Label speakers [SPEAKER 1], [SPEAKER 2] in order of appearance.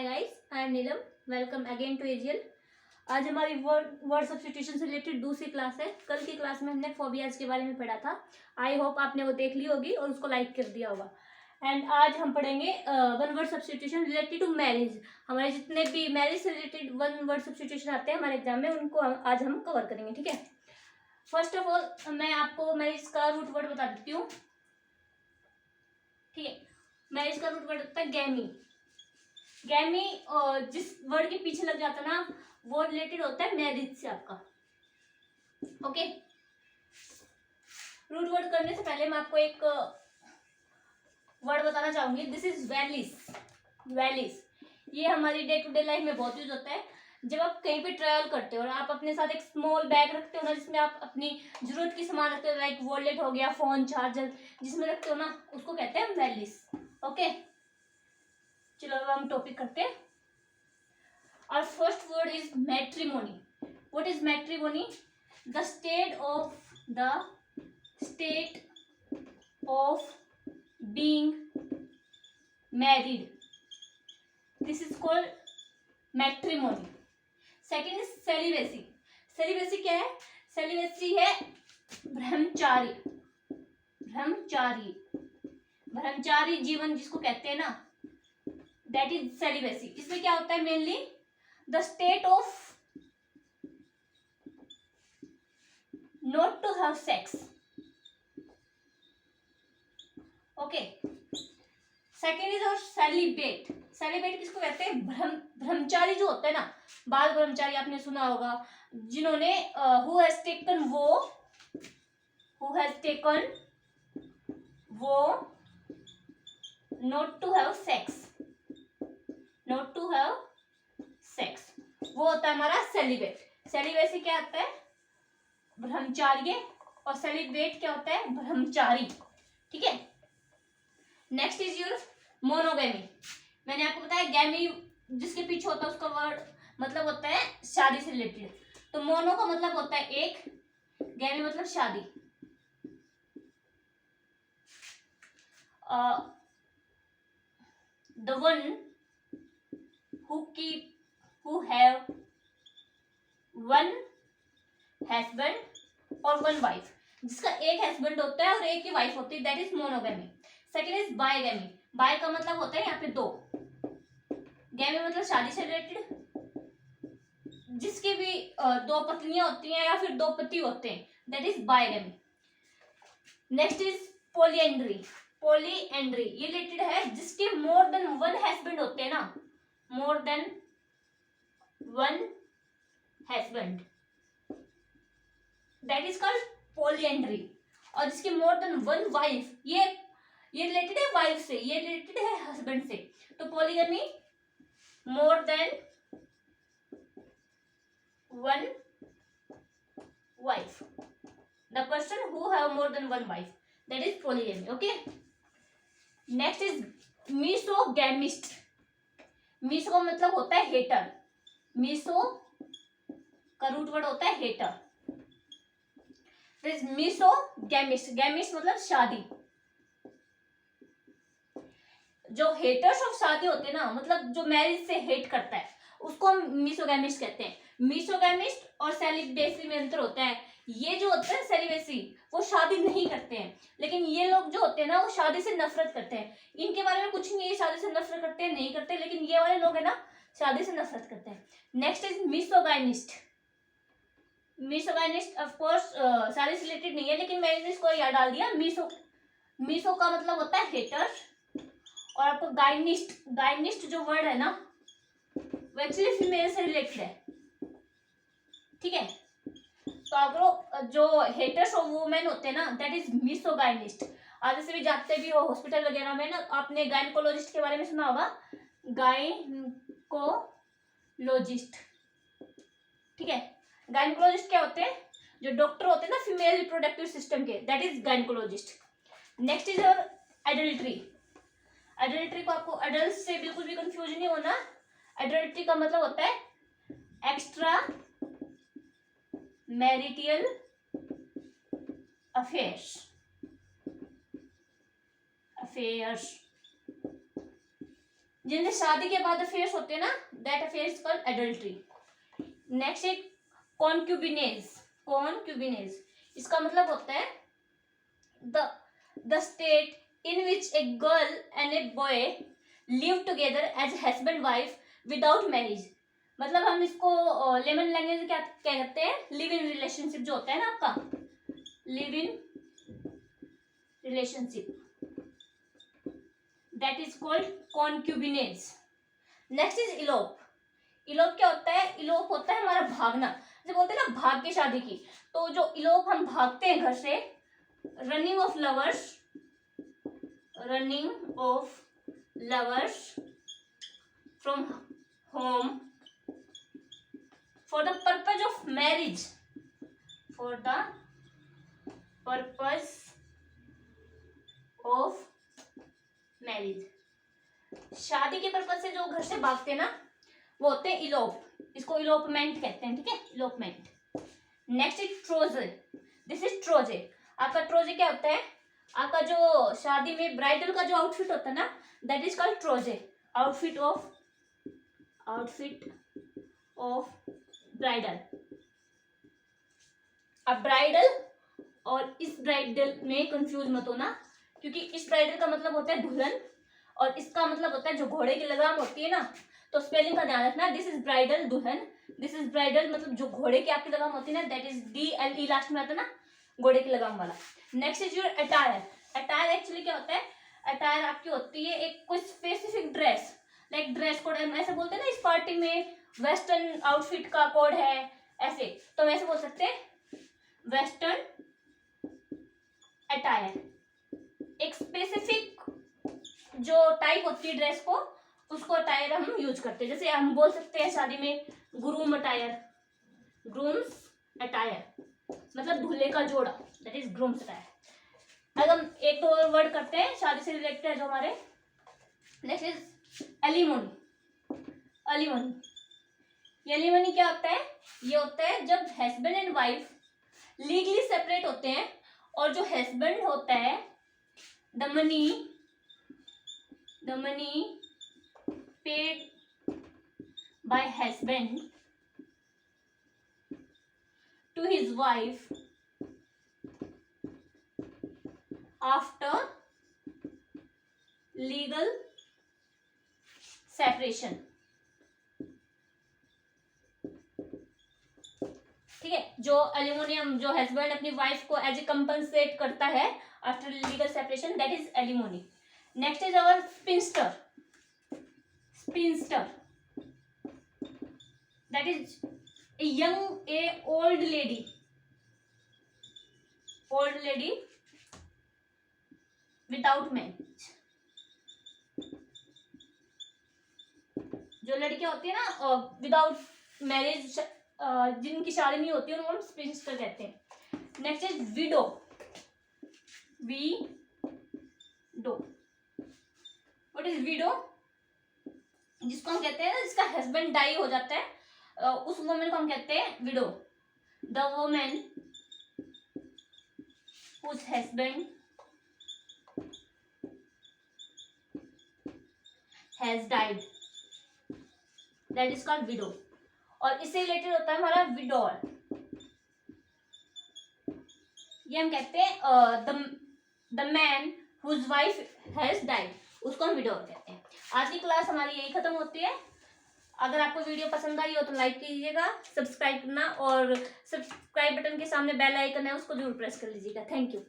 [SPEAKER 1] Hi guys, I am Neelam. Welcome again to एजियल। आज हमारी वर्ड सब्स्टिट्यूशन से रिलेटेड दूसरी क्लास है। कल की क्लास में हमने फोबियाज के बारे में पढ़ा था। आई होप आपने वो देख ली होगी और उसको लाइक कर दिया होगा। एंड आज हम पढ़ेंगे one word substitution related to marriage. हमारे जितने भी मैरिज से रिलेटेड वन वर्ड सब्स्टिट्यूशन आते हैं हमारे एग्जाम में, उनको आज हम कवर करेंगे। ठीक है, फर्स्ट ऑफ ऑल मैं आपको मैरिज का रूट वर्ड बता देती हूँ। ठीक है, मैरिज का रूट वर्ड होता है गैमी। गैमी जिस वर्ड के पीछे लग जाता है ना, वो रिलेटेड होता है मैरिज से आपका। ओके, रूट वर्ड करने से पहले मैं आपको एक वर्ड बताना चाहूंगी। This is valleys. वैलिस ये हमारी डे टू डे लाइफ में बहुत यूज होता है। जब आप कहीं पे ट्रैवल करते हो और आप अपने साथ एक स्मॉल बैग रखते हो ना, जिसमें आप अपनी जरूरत की सामान रखते हो, लाइक वॉलेट हो गया, फोन, चार्जर, जिसमें रखते हो ना, उसको कहते हैं वैलिस। ओके, चलो अब हम टॉपिक करते हैं। Our first word is matrimony. What is matrimony? The state of being married. This is called matrimony. Second is celibacy. Celibacy क्या है? Celibacy है ब्रह्मचारी। ब्रह्मचारी ब्रह्मचारी जीवन जिसको कहते हैं ना, दैट इज सेलिबेसी। इसमें क्या होता है? Mainly the state of not to have sex. Okay, second is और सेलिबेट। सेलिबेट किसको कहते हैं? ब्रह्मचारी जो होता है ना, बाल ब्रह्मचारी आपने सुना होगा, जिन्होंने हु हैज टेकन वो not to have sex. Not to have sex, वो होता है हमारा सेलिबेट। सेलिबेसी क्या होता है? ब्रह्मचार्य। और सेलिब्रेट क्या होता है? ब्रह्मचारी। ठीक है, नेक्स्ट इज योर मोनोगेमी। मैंने आपको बताया गैमी जिसके पीछे होता है उसका वर्ड मतलब होता है शादी से रिलेटेड। तो मोनो का मतलब होता है एक, गैमी मतलब शादी। The one who have one husband और one wife, जिसका एक हस्बैंड होता है और एक ही वाइफ होती है, that is monogamy. Second is bigamy. Bi का मतलब होता है यहाँ पे दो, गैमी मतलब शादी से रिलेटेड, जिसकी भी दो पत्नियां होती हैं या फिर दो पति होते हैं, that is bigamy. Next is polyandry. Polyandry ये रिलेटेड है जिसके मोर देन वन हस्बैंड होते हैं ना, more than one husband, that is called polyandry. और जिसके मोर देन वन वाइफ, ये रिलेटेड है वाइफ से, ये रिलेटेड है हस्बैंड से। तो polygamy more than one wife, the person who have more than one wife, that is polygamy. Okay, next is misogamist. Miso का मतलब होता है हेटर। मिसो का रूट वर्ड होता है हेटर। मिसोगैमिस्ट, गैमिस्ट मतलब शादी। जो हेटर्स ऑफ शादी होते हैं ना, मतलब जो मैरिज से हेट करता है, उसको हम मिसोगैमिस्ट कहते हैं। मिसोगैमिस्ट और सेलिबेसी में अंतर होता है। ये जो होते हैं सेलिबेसी, वो शादी नहीं करते हैं, लेकिन ये लोग जो होते हैं ना, वो शादी से नफरत करते हैं। इनके बारे में कुछ नहीं है, शादी से नफरत करते हैं नहीं करते, लेकिन ये वाले लोग है ना, शादी से नफरत करते हैं। Next is misogynist. Misogynist of course शादी से रिलेटेड नहीं है, लेकिन मैंने इसको याद डाल दिया। मिसो का मतलब होता है हेटर। और आपको गाइनिस्ट जो वर्ड है ना, वो एक्चुअली फीमेल से रिलेटेड है। ठीक है, तो आप जो हेटर्स ऑफ वुमेन होते हैं ना, दैट इज मिसोगाइनिस्ट। आज जैसे भी जाते भी हो हॉस्पिटल वगैरह में ना, आपने गायनकोलॉजिस्ट के बारे में सुना होगा, गायनकोलॉजिस्ट। ठीक है, गायनकोलॉजिस्ट क्या होते हैं? जो डॉक्टर होते हैं ना फीमेल रिप्रोडक्टिव सिस्टम के, that is gynaecologist. Next is और एडल्ट्री। एडल्ट्री को आपको अडल्ट से बिल्कुल भी कंफ्यूज नहीं होना। एडल्ट्री का मतलब होता है एक्स्ट्रा मैरिटल अफेयर्स। जिनसे शादी के बाद अफेयर्स होते हैं ना, that affair is called adultery. Next है कॉन्क्यूबिनेज। कॉन्क्यूबिनेज इसका मतलब होता है the state in which a girl and a boy live together as husband wife without marriage. मतलब हम इसको लेमन लैंग्वेज में क्या कहते हैं, लिव इन रिलेशनशिप जो होता है ना आपका, live in relationship, that is called concubinage. Next is elope. Elope क्या होता है, इलोप होता है हमारा भागना। जैसे बोलते हैं ना भाग के शादी की, तो जो इलोप हम भागते हैं घर से, running of lovers, running of lovers from home for the purpose of marriage, for the purpose of marriage. शादी के पर्पज से जो घर से भागते हैं ना, वो होते हैं इलोप। इसको इलोपमेंट कहते हैं, ठीक है, elopement. Next is trousseau. This is trousseau. आपका ट्रोजे क्या होता है, आपका जो शादी में ब्राइडल का जो आउटफिट होता है ना, that is called trousseau, outfit of bridal. अब ब्राइडल और इस ब्राइडल में कंफ्यूज मत होना, क्योंकि इस ब्राइडल का मतलब होता है दुल्हन और इसका मतलब होता है जो घोड़े की लगाम होती है ना, तो स्पेलिंग का ध्यान रखना। दिस इज ब्राइडल दुल्हन, दिस इज ब्राइडल मतलब जो घोड़े की आपकी लगाम होती है ना, दैट इज DLE लास्ट में आता है ना, घोड़े की लगाम वाला। Next is your attire. Attire actually क्या होता है, अटायर आपकी होती है एक कोई specific dress, like dress code ऐसे बोलते हैं ना, इस पार्टी में वेस्टर्न आउटफिट का कोड है, ऐसे तो हम ऐसे बोल सकते हैं वेस्टर्न अटायर। एक स्पेसिफिक जो टाइप होती है ड्रेस को, उसको अटायर हम यूज करते हैं। जैसे हम बोल सकते हैं शादी में ग्रूम अटायर, ग्रूम्स अटायर मतलब दूल्हे का जोड़ा, दैट इज ग्रूम्स अटायर। अगर हम एक दो और वर्ड करते हैं शादी से रिलेटेड है जो हमारे, next is alimony. Alimony, alimony क्या होता है, ये होता है जब husband and wife legally separate होते हैं और जो हस्बैंड होता है the money paid by husband to his wife after legal separation। ठीक है, जो एलिमोनियम जो हस्बैंड अपनी वाइफ को एज ए कंपनसेट करता है after legal separation, that is alimony. Next is our sphincter. Spinster, that is a old lady without marriage। जो लड़कियां होती है ना विदाउट मैरिज, जिनकी शादी नहीं होती है, उनको हम स्पिंस्टर कहते हैं। Next is widow. What is widow, जिसको हम कहते हैं जिसका हस्बैंड डाई हो जाता है, उस वुमेन को हम कहते हैं widow. The women whose husband has died, that is called widow. और इससे रिलेटेड होता है हमारा विडोर। ये हम कहते हैं the man whose wife has died, उसको हम विडोर कहते हैं। आज की क्लास हमारी यही खत्म होती है। अगर आपको वीडियो पसंद आई हो तो लाइक कीजिएगा, सब्सक्राइब करना, और सब्सक्राइब बटन के सामने बेल आइकन है उसको जरूर प्रेस कर लीजिएगा। Thank you.